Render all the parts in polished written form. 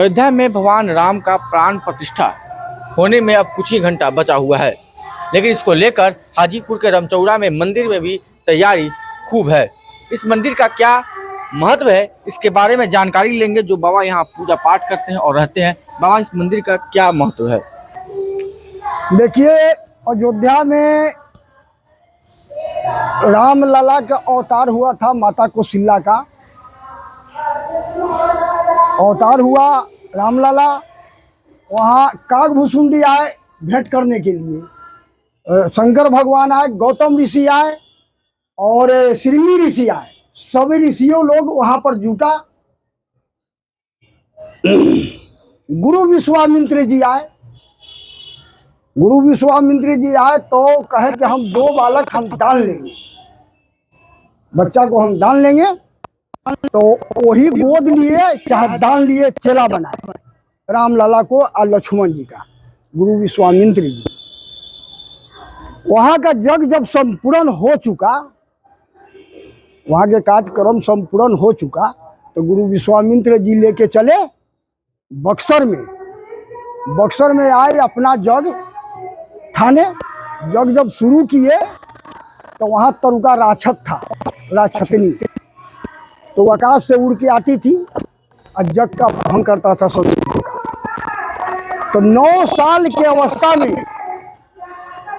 अयोध्या में भगवान राम का प्राण प्रतिष्ठा होने में अब कुछ ही घंटा बचा हुआ है, लेकिन इसको लेकर हाजीपुर के रमचौड़ा में मंदिर में भी तैयारी खूब है। इस मंदिर का क्या महत्व है, इसके बारे में जानकारी लेंगे जो बाबा यहाँ पूजा पाठ करते हैं और रहते हैं। बाबा, इस मंदिर का क्या महत्व है? देखिए, अयोध्या में राम लला का अवतार हुआ था। माता कौशल्या का अवतार हुआ रामलला। वहाँ काकभूषुंडी आए भेंट करने के लिए। शंकर भगवान आए, गौतम ऋषि आए और श्रीमी ऋषि आए। सभी ऋषियों लोग वहाँ पर जुटा। गुरु विश्वामित्र जी आए। गुरु विश्वामित्र जी आए तो कहे कि हम 2 बालक हम दान लेंगे, बच्चा को हम दान लेंगे। तो वही गोद लिए चाहे दान लिए चेला बनाए रामलला को और लक्ष्मण जी का, गुरु विश्वामित्र जी। वहाँ का यज्ञ जब संपूर्ण हो चुका, वहाँ के कार्यक्रम संपूर्ण हो चुका, तो गुरु विश्वामित्र जी लेके चले बक्सर में। बक्सर में आए अपना यज्ञ ठाने। यज्ञ जब शुरू किए तो वहाँ तरुका राक्षस था, राक्षसनी, तो आकाश से उड़ के आती थी और यज्ञ का भंग करता था सब। तो 9 साल के अवस्था में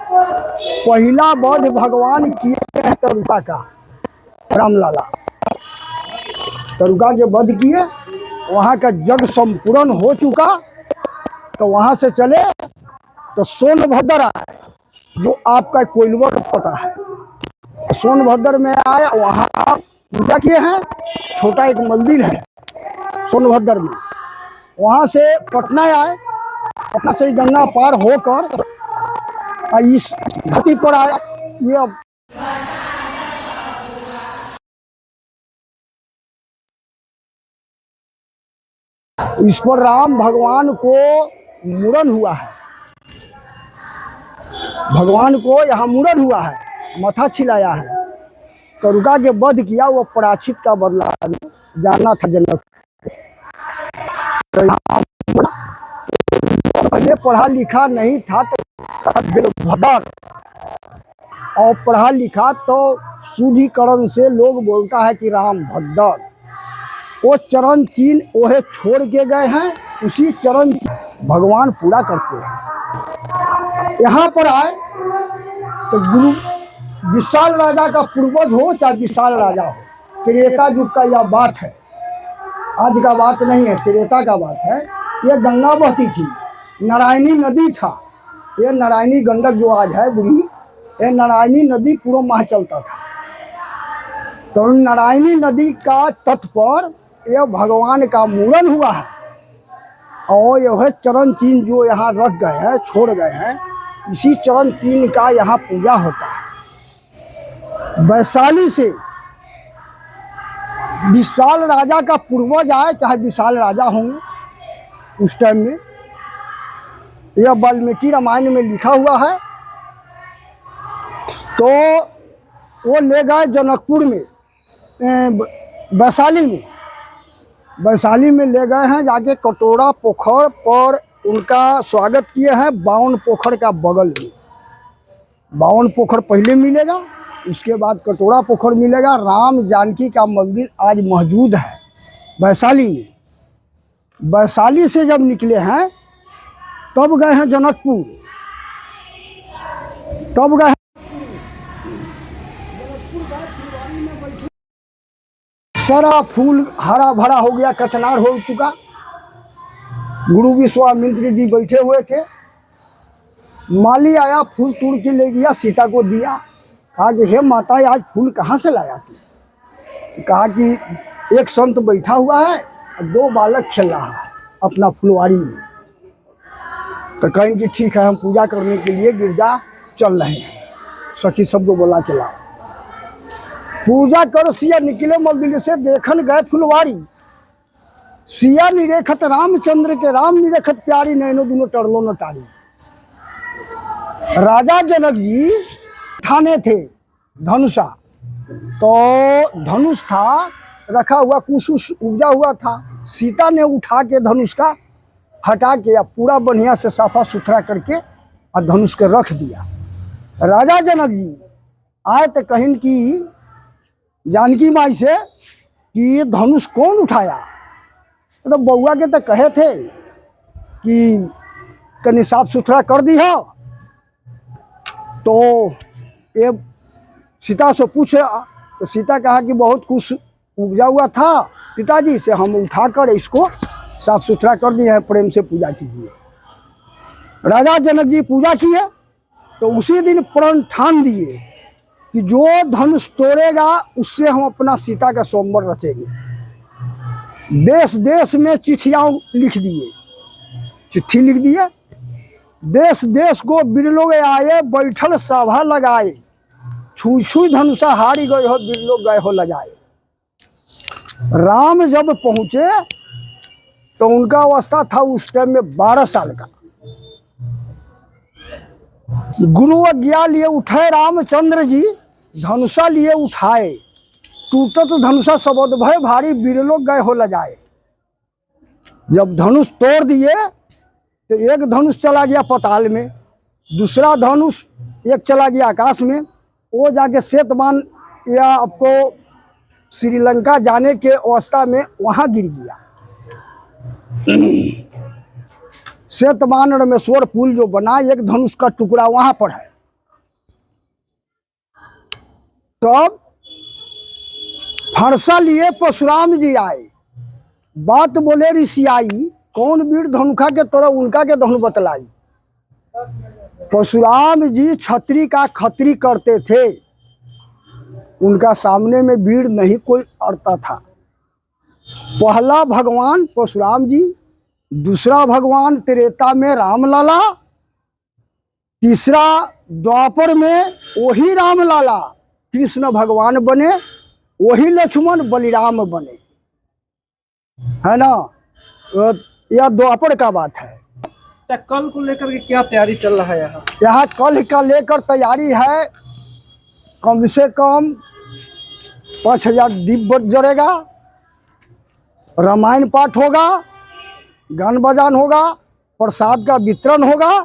पहला वध भगवान किए हैं तरुका का, रामलला। तरुका के वध किए, वहाँ का यज्ञ संपूर्ण हो चुका। तो वहाँ से चले तो सोनभद्र आए, जो आपका कोयलवा का पता है। सोनभद्र में आए, वहाँ पूजा किए हैं। छोटा एक मंदिर है सोनभद्र में। वहाँ से पटना आए, पटना से गंगा पार होकर इस धरती पर आए। ये इस पर राम भगवान को मूड़न हुआ है। भगवान को यहाँ मूड़न हुआ है, माथा छिलाया है। तरुका के वध किया, वो प्रायश्चित का बदला जाना था जनक। पहले पढ़ा लिखा नहीं था तो और पढ़ा लिखा तो शुद्धिकरण से लोग बोलता है कि राम भद्र। वो चरण चिन्ह ओहे छोड़ के गए हैं, उसी चरण भगवान पूरा करते हैं। यहाँ पर आए तो गुरु विशाल राजा का पूर्वज हो चाहे विशाल राजा हो, त्रेता युग का यह बात है, आज का बात नहीं है, त्रेता का बात है। ये गंगा बहती थी, नारायणी नदी था। ये नारायणी गंडक जो आज है बुढ़ी, ये नारायणी नदी पूरा माह चलता था। तो नारायणी नदी का तट पर यह भगवान का मूड़न हुआ है और यह चरण चिन्ह जो यहाँ रख गए हैं, छोड़ गए हैं, इसी चरण चिन्ह का यहाँ पूजा होता है। वैशाली से विशाल राजा का पूर्वज आए, चाहे विशाल राजा होंगे उस टाइम में। यह वाल्मीकि रामायण में लिखा हुआ है। तो वो ले गए जनकपुर में, वैशाली में। वैशाली में ले गए हैं, जाके कटोरा पोखर पर उनका स्वागत किए हैं। 52 पोखर का बगल में 52 पोखर पहले मिलेगा, उसके बाद कटोरा पोखर मिलेगा। राम जानकी का मंदिर आज मौजूद है वैशाली में। वैशाली से जब निकले हैं तब गए हैं जनकपुर, तब गए सारा फूल हरा भरा हो गया, कचनार हो चुका। गुरु विश्वामित्र जी बैठे हुए थे। माली आया, फूल तोड़ के ले गया, सीता को दिया। कहा कि हे माता, आज फूल कहाँ से लाया तू? तो कहा कि एक संत बैठा हुआ है और 2 बालक खेल रहा है अपना फुलवारी में। तो कहें कि ठीक है, हम पूजा करने के लिए गिरजा चल रहे हैं। सखी सबको बोला चला पूजा कर। सिया निकले मंदिर से, देखन गए फुलवारी। सिया निरेखत रामचंद्र के, राम निरेखत प्यारी, नैनो दोनों टरलो न टारी। राजा जनक जी ठाने थे धनुषा, तो धनुष था रखा हुआ, कुछ उपजा हुआ था। सीता ने उठा के धनुष का हटा के या पूरा बढ़िया से साफा सुथरा करके और धनुष के रख दिया। राजा जनक जी आए तो कहिन कि जानकी माई से कि ये धनुष कौन उठाया। तो बउआ के तो कहे थे कि कहीं साफ सुथरा कर दी हो। तो ये सीता से पूछे तो सीता कहा कि बहुत कुछ उपजा हुआ था पिताजी से, हम उठाकर इसको साफ सुथरा कर दिए हैं, प्रेम से पूजा कीजिए। राजा जनक जी पूजा किए तो उसी दिन प्रण ठान दिए कि जो धनुष तोड़ेगा उससे हम अपना सीता का स्वयंवर रचेंगे। देश देश में चिट्ठियाँ लिख दिए, चिट्ठी लिख दिए, देश देश को बिरलोग आए, बैठल सभा लगाए, छुई छुई धनुषा हारी गए हो, बिरलोग गए हो लजाए। राम जब पहुँचे तो उनका अवस्था था उस टाइम में 12 साल का। गुरु आज्ञा लिए उठे रामचंद्र जी, धनुषा लिए उठाए, टूटत धनुषा सबद भय भारी, बिरलोग गए हो लजाए। जब धनुष तोड़ दिए तो एक धनुष चला गया पताल में, दूसरा धनुष एक चला गया आकाश में, वो जाके सेतमान या आपको श्रीलंका जाने के अवस्था में वहाँ गिर गया। सेतमान रमेश्वर पुल जो बना, एक धनुष का टुकड़ा वहाँ पर है। तब फरसा लिए परशुराम जी आए, बात बोले ऋषियाई, कौन वीर धनुखा के तोड़ा उनका के धनु बतलाई। परशुराम जी छत्री का खत्री करते थे, उनका सामने में वीर नहीं कोई अड़ता था। पहला भगवान परशुराम जी, दूसरा भगवान त्रेता में रामलाला, तीसरा द्वापर में वही रामलाला कृष्ण भगवान बने, वही लक्ष्मण बलिराम बने, है ना। यह द्वापर का बात है। कल को लेकर के क्या तैयारी चल रहा है यहाँ? यहाँ कल का लेकर तैयारी है, कम से कम 5000 दीप जड़ेगा, रामायण पाठ होगा, गान बजान होगा, प्रसाद का वितरण होगा